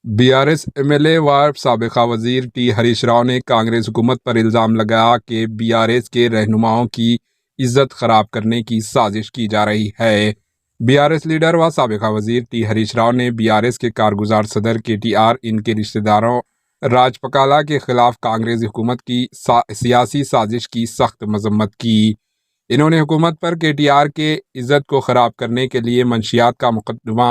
BRS MLA व साबिका वजीर T Harish Rao ने कांग्रेस हुकूमत पर इल्ज़ाम लगाया कि बीआरएस के रहनुमाओं की इज्जत खराब करने की साजिश की जा रही है। बीआरएस लीडर व साबिका वजीर टी हरीश राव ने बीआरएस के कारगुजार सदर केटीआर, इनके रिश्तेदारों राजपकाला के खिलाफ कांग्रेस हुकूमत की सियासी साजिश की सख्त मजम्मत की। इन्होंने हुकूमत पर केटीआर के इज्जत को ख़राब करने के लिए मंशियात का मुकदमा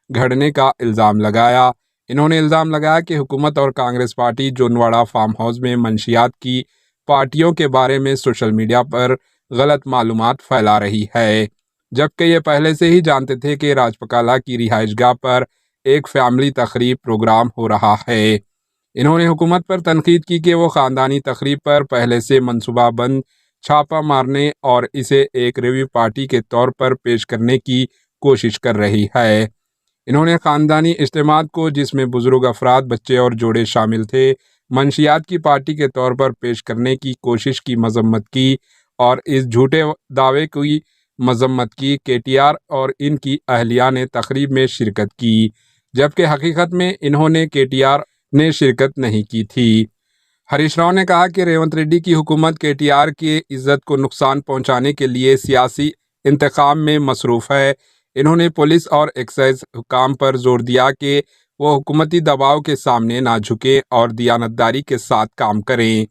घड़ने का इल्ज़ाम लगाया। इन्होंने इल्ज़ाम लगाया कि हुकूमत और कांग्रेस पार्टी जोनवाड़ा फार्म हाउस में मंशियात की पार्टियों के बारे में सोशल मीडिया पर गलत मालूमात फैला रही है, जबकि ये पहले से ही जानते थे कि राजपकाला की रिहाइशगाह पर एक फैमिली तकरीब प्रोग्राम हो रहा है। इन्होंने हुकूमत पर तनकीद की कि वो ख़ानदानी तकरीब पर पहले से मनसूबाबंद छापा मारने और इसे एक रिव्यू पार्टी के तौर पर पेश करने की कोशिश कर रही है। इन्होंने ख़ानदानी इज्तिमात को, जिसमें बुज़ुर्ग अफराद, बच्चे और जोड़े शामिल थे, मंशियात की पार्टी के तौर पर पेश करने की कोशिश की मजम्मत की और इस झूठे दावे की मजम्मत की। केटीआर और इनकी अहलिया ने तकरीब में शिरकत की, जबकि हकीकत में इन्होंने केटीआर ने शिरकत नहीं की थी। हरीश राव ने कहा कि रेवंत रेड्डी की हुकूमत केटीआर की इज्जत को नुकसान पहुंचाने के लिए सियासी इंतकाम में मसरूफ़ है। इन्होंने पुलिस और एक्साइज हुकाम पर जोर दिया कि वो हुकूमती दबाव के सामने ना झुकें और दियानतदारी के साथ काम करें।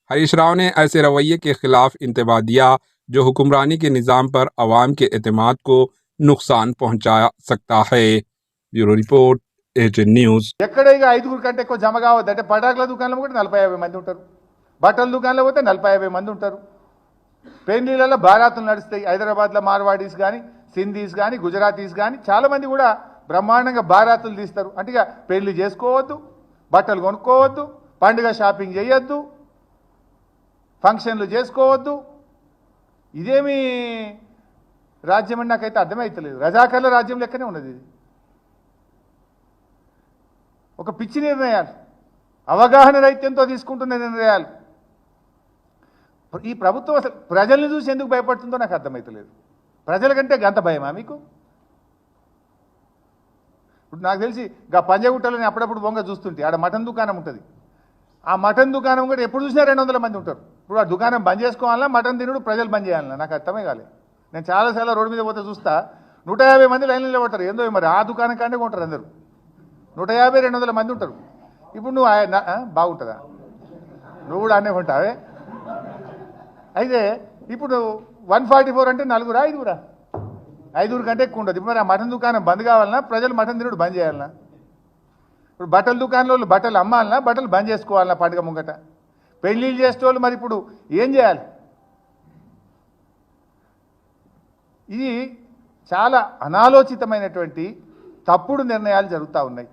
हरीश राव ने ऐसे रवैये के खिलाफ इंतबाह दिया जो हुक्मरानी के निज़ाम पर अवाम के एतमाद को नुकसान पहुंचा सकता है। Bureau report, HN news. ఎక్కడ ఇక 5 కంటే ఎక్కువ జమ కావద్దు అంటే పటాకుల దుకాణంలో కూడా 40-50 మంది ఉంటారు, బట్టల దుకాణంలో పోతే 40-50 మంది ఉంటారు, పెళ్లిళ్ళలో బారాతులు నడుస్తాయి. హైదరాబాద్లో మార్వాడీస్ కానీ, సింధీస్ కానీ, గుజరాతీస్ కానీ చాలా మంది కూడా బ్రహ్మాండంగా బారాతులు తీస్తారు. అంటే ఇక పెళ్లి చేసుకోవద్దు, బట్టలు కొనుక్కోవద్దు, పండుగ షాపింగ్ చేయొద్దు, ఫంక్షన్లు చేసుకోవద్దు. ఇదేమి రాజ్యం అని నాకైతే అర్థమవుతలేదు. రజాకర్ల రాజ్యం లెక్కనే ఉన్నది ఇది. ఒక పిచ్చి నిర్ణయాలు, అవగాహన రహిత్యంతో తీసుకుంటున్న నిర్ణయాలు. ఈ ప్రభుత్వం అసలు ప్రజల్ని చూసి ఎందుకు భయపడుతుందో నాకు అర్థమవుతలేదు. ప్రజల కంటే గంత భయమా మీకు? ఇప్పుడు నాకు తెలిసి గా పంజగుట్టలని అప్పుడప్పుడు బొంగ చూస్తుంటే ఆడ మటన్ దుకాణం ఉంటుంది. ఆ మటన్ దుకాణం కూడా ఎప్పుడు చూసినా 200 మంది ఉంటారు. ఇప్పుడు ఆ దుకాణం బంద్ చేసుకోవాలన్నా, మటన్ తినుడు ప్రజలు బంద్ చేయాలన్నా నాకు అర్థమే కాలేదు. నేను చాలాసార్లు రోడ్డు మీద పోతే చూస్తా 150 మంది లైన్లో నిలబడతారు. ఏందో మరి ఆ దుకాణం కాడే కొంటారు అందరూ. 150-200 మంది ఉంటారు. ఇప్పుడు నువ్వు బాగుంటుందా? నువ్వు కూడా అనే ఉంటావే. అయితే ఇప్పుడు 144 అంటే 4-5 5 కంటే ఎక్కువ ఉండదు. ఇప్పుడు మరి ఆ మటన్ దుకాణం బంద్ కావాలన్నా, ప్రజలు మటన్ తినుడు బంద్ చేయాలన్నా? ఇప్పుడు బట్టల దుకాణంలో బట్టలు అమ్మాలన్నా, బట్టలు బంద్ చేసుకోవాలన్నా పండుగ ముంగట? పెళ్ళిళ్ళు చేసేటోళ్ళు మరి ఇప్పుడు ఏం చేయాలి? ఇది చాలా అనాలోచితమైనటువంటి తప్పుడు నిర్ణయాలు జరుగుతూ ఉన్నాయి.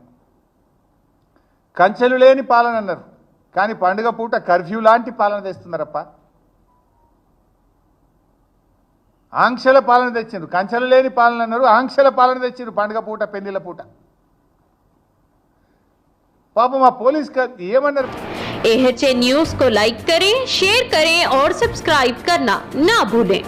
కంచెలు లేని పాలన అన్నారు, కానీ పండుగ పూట కర్ఫ్యూ లాంటి పాలన తెస్తున్నారప్ప. ఆంక్షల పాలన తెచ్చిండ్రు. కంచెలు లేని పాలన అన్నారు, ఆంక్షల పాలన తెచ్చిండ్రు పండుగ పూట, పెళ్లిళ్ళ పూట. పాపం మా పోలీస్ ఏమన్నారు? AHN न्यूज़ को लाइक करें, शेयर करें और सब्सक्राइब करना ना भूलें।